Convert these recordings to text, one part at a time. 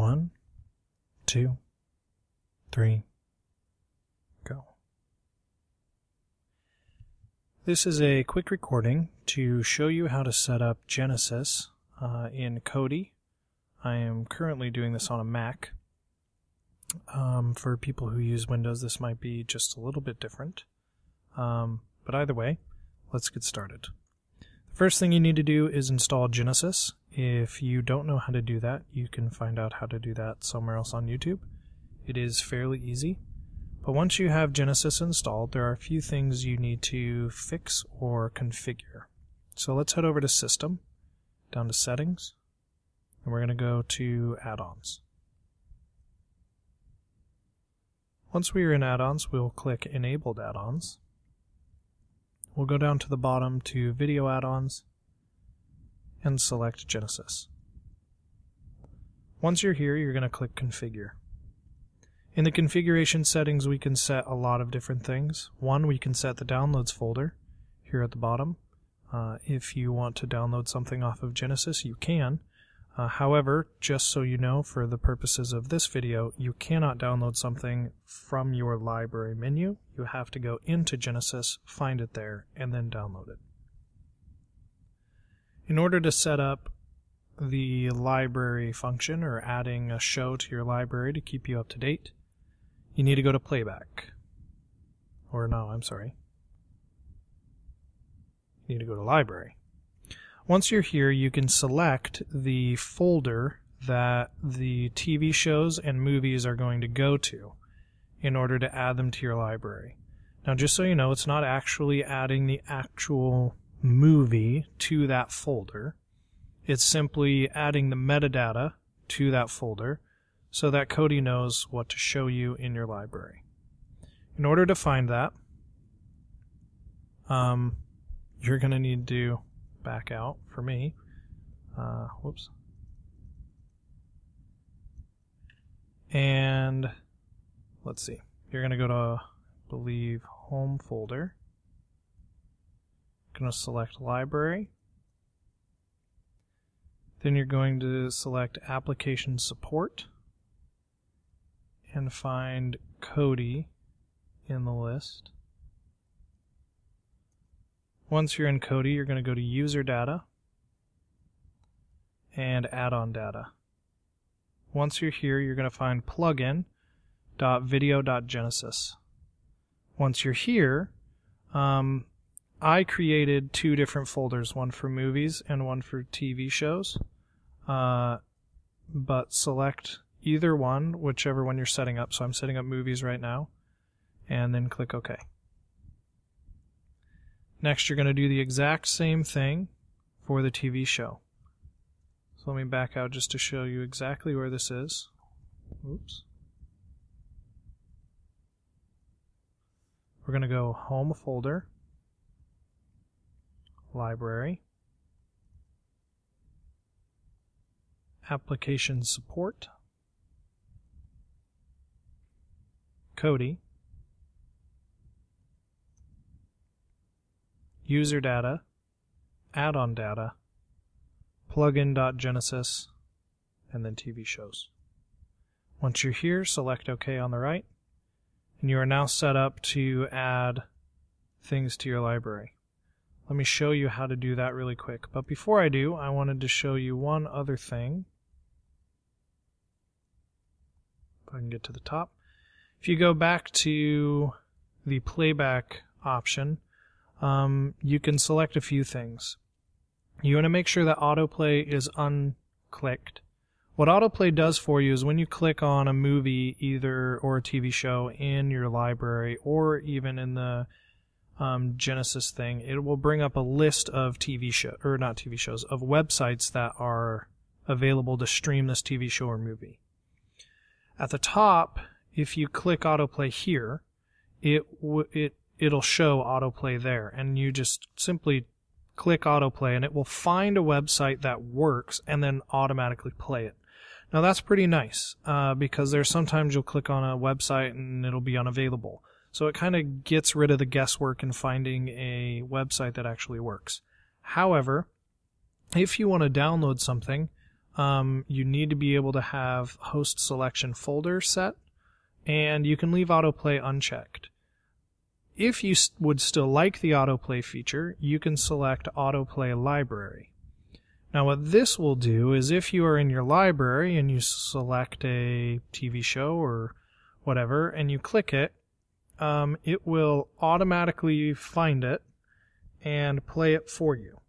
1, 2, 3, go. This is a quick recording to show you how to set up Genesis in Kodi. I am currently doing this on a Mac. For people who use Windows, this might be just a little bit different. But either way, let's get started. The first thing you need to do is install Genesis. If you don't know how to do that, you can find out how to do that somewhere else on YouTube. It is fairly easy. But once you have Genesis installed, there are a few things you need to fix or configure. So let's head over to System, down to Settings, and we're going to go to Add-ons. Once we are in Add-ons, we'll click Enabled Add-ons. We'll go down to the bottom to Video Add-ons and select Genesis. Once you're here, you're going to click Configure. In the configuration settings, we can set a lot of different things. One, we can set the downloads folder here at the bottom. If you want to download something off of Genesis, you can. However, just so you know, for the purposes of this video, you cannot download something from your library menu. You have to go into Genesis, find it there, and then download it. In order to set up the library function, or adding a show to your library to keep you up to date, you need to go to Playback. Or no, I'm sorry. You need to go to Library. Once you're here, you can select the folder that the TV shows and movies are going to go to in order to add them to your library. Now, just so you know, it's not actually adding the actual movie to that folder. It's simply adding the metadata to that folder so that Kodi knows what to show you in your library. In order to find that, you're going to need to back out for me. Whoops. And let's see. You're going to go to, I believe, Home folder. Going to select Library. Then you're going to select Application Support and find Kodi in the list. Once you're in Kodi, you're going to go to User Data and Add-on Data. Once you're here, you're going to find plugin.video.genesis. Once you're here, I created two different folders, one for movies and one for TV shows. But select either one, whichever one you're setting up. So I'm setting up movies right now, and then click OK. Next, you're going to do the exact same thing for the TV show. So let me back out just to show you exactly where this is. Oops. We're going to go Home folder, Library, Application Support, Kodi, User Data, Add-on Data, Plugin.genesis, and then TV shows. Once you're here, select OK on the right, and you are now set up to add things to your library. Let me show you how to do that really quick. But before I do, I wanted to show you one other thing. If I can get to the top. If you go back to the playback option, you can select a few things. You want to make sure that autoplay is unclicked. What autoplay does for you is when you click on a movie or a TV show in your library, or even in the Genesis thing, it will bring up a list of of websites that are available to stream this TV show or movie. At the top, if you click autoplay here, it'll show autoplay there, and you just simply click autoplay and it will find a website that works and then automatically play it. Now that's pretty nice because there's sometimes you'll click on a website and it'll be unavailable. So it kind of gets rid of the guesswork in finding a website that actually works. However, if you want to download something, you need to be able to have host selection folder set, and you can leave autoplay unchecked. If you would still like the autoplay feature, you can select autoplay library. Now what this will do is if you are in your library and you select a TV show or whatever and you click it, it will automatically find it and play it for you.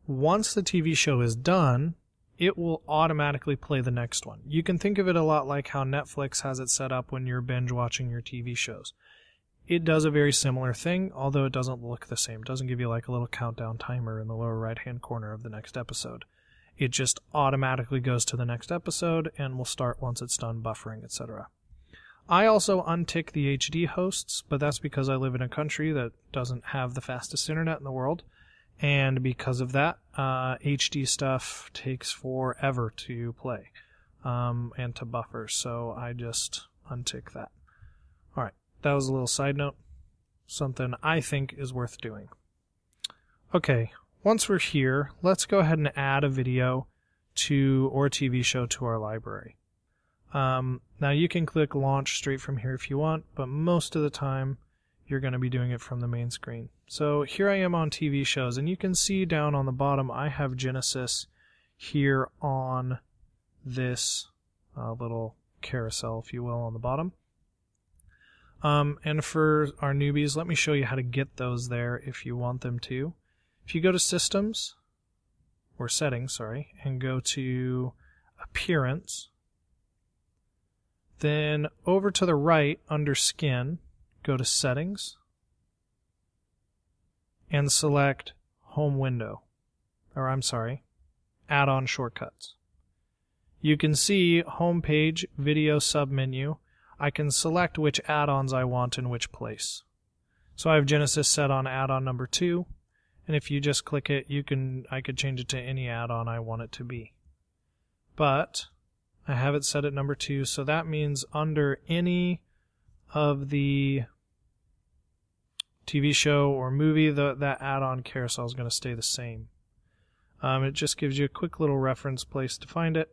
Once the TV show is done, it will automatically play the next one. You can think of it a lot like how Netflix has it set up when you're binge watching your TV shows. It does a very similar thing, although it doesn't look the same. It doesn't give you like a little countdown timer in the lower right-hand corner of the next episode. It just automatically goes to the next episode and will start once it's done buffering, etc. I also untick the HD hosts, but that's because I live in a country that doesn't have the fastest internet in the world, and because of that, HD stuff takes forever to play and to buffer, so I just untick that. Alright. That was a little side note, something I think is worth doing. Okay, once we're here, let's go ahead and add a video or TV show to our library. Now you can click launch straight from here if you want, but most of the time you're going to be doing it from the main screen. So here I am on TV shows, and you can see down on the bottom I have Genesis here on this little carousel, if you will, on the bottom. And for our newbies, let me show you how to get those there if you want them to. If you go to Systems, or Settings, sorry, and go to Appearance, then over to the right under Skin, go to Settings, and select Home Window, or I'm sorry, Add-on Shortcuts. You can see Homepage, Video Submenu. I can select which add-ons I want in which place. So I have Genesis set on add-on number 2, and if you just click it, I could change it to any add-on I want it to be. But I have it set at number 2, so that means under any of the TV show or movie, that add-on carousel is going to stay the same. It just gives you a quick little reference place to find it.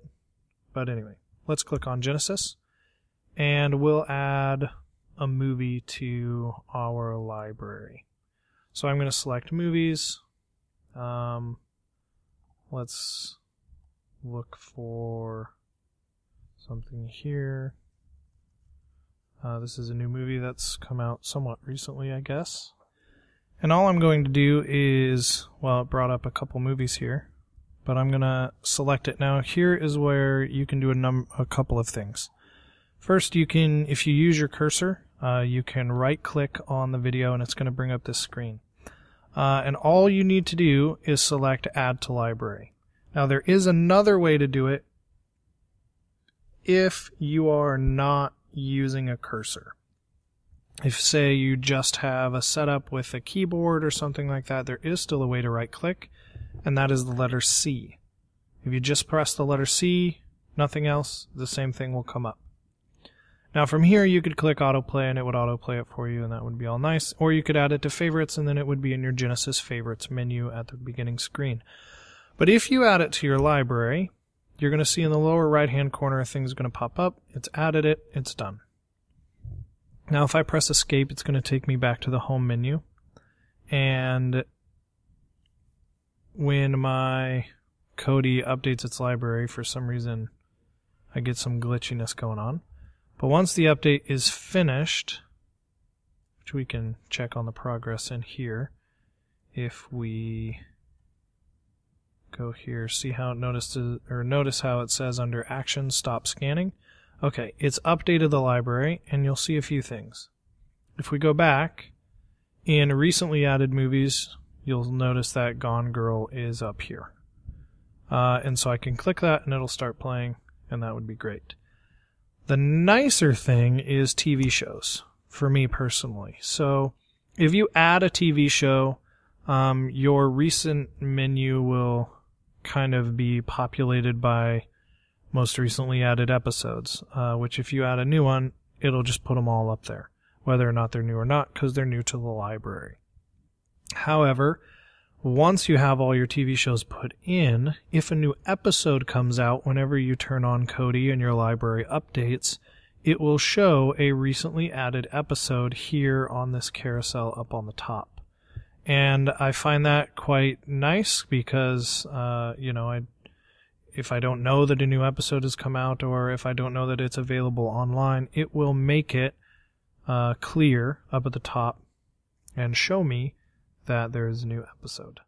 But anyway, let's click on Genesis. And we'll add a movie to our library. So I'm going to select movies. Let's look for something here. This is a new movie that's come out somewhat recently, I guess. And all I'm going to do is, well, it brought up a couple movies here, but I'm going to select it. Now here is where you can do a couple of things. First, you can, if you use your cursor, you can right-click on the video and it's going to bring up this screen. And all you need to do is select Add to Library. Now, there is another way to do it if you are not using a cursor. If, say, you just have a setup with a keyboard or something like that, there is still a way to right-click, and that is the letter C. If you just press the letter C, nothing else, the same thing will come up. Now from here you could click autoplay and it would autoplay it for you, and that would be all nice. Or you could add it to favorites and then it would be in your Genesis favorites menu at the beginning screen. But if you add it to your library, you're going to see in the lower right hand corner a thing's going to pop up. It's added it, it's done. Now if I press escape, it's going to take me back to the home menu. And when my Kodi updates its library, for some reason I get some glitchiness going on. But once the update is finished, which we can check on the progress in here, if we go here, see how it notice how it says under Action Stop Scanning. Okay, it's updated the library, and you'll see a few things. If we go back, in recently added movies, you'll notice that Gone Girl is up here. And so I can click that, and it'll start playing, and that would be great. The nicer thing is TV shows, for me personally. So if you add a TV show, your recent menu will kind of be populated by most recently added episodes, which if you add a new one, it'll just put them all up there, whether or not they're new or not, because they're new to the library. However, once you have all your TV shows put in, if a new episode comes out whenever you turn on Kodi and your library updates, it will show a recently added episode here on this carousel up on the top. And I find that quite nice because, if I don't know that a new episode has come out, or if I don't know that it's available online, it will make it clear up at the top and show me that there is a new episode.